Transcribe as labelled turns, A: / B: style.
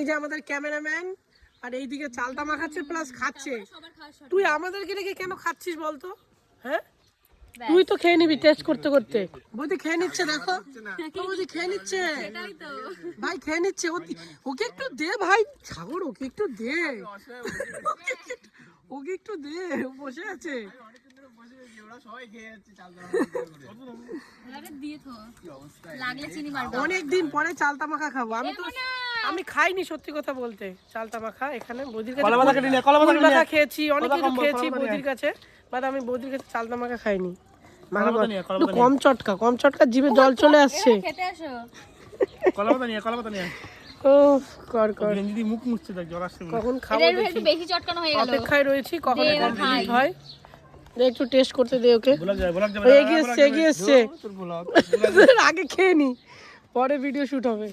A: এই যে আমাদের ক্যামেরাম্যান আর এইদিকে চালটা মাখাচ্ছে প্লাস খাচ্ছে। তুই আমাদেরকে রেখে কেন খাচ্ছিস বলতো? হ্যাঁ তুই তো খেয়ে নিবি টেস্ট করতে করতে। বৌদি খেয়ে নিচ্ছে, দেখো বৌদি খেয়ে নিচ্ছে, ভাই খেয়ে নিচ্ছে। ওকে একটু দে ভাই, ছাগল ওকে একটু দে, ওকে একটু দে, ও বসে আছে। অনেকদিন পরে চালতা মাখা খাবো। আমি খাইনি সত্যি কথা বলতে চালতা মাখা। এখানে বৌদির কাছে মাখা খেয়েছি, অনেক কিছু খেয়েছি বৌদির কাছে, বাট আমি বৌদির কাছে চালতা মাখা খাইনি। একটু কম চটকা জিভে জল চলে আসছে। ও কর কখন খাবো অপেক্ষায় রয়েছি, কখন কমপ্লিট হয় একটু টেস্ট করতে দে ওকে। এগিয়ে এসছে আগে খেয়ে নি, পরে ভিডিও শুট হবে।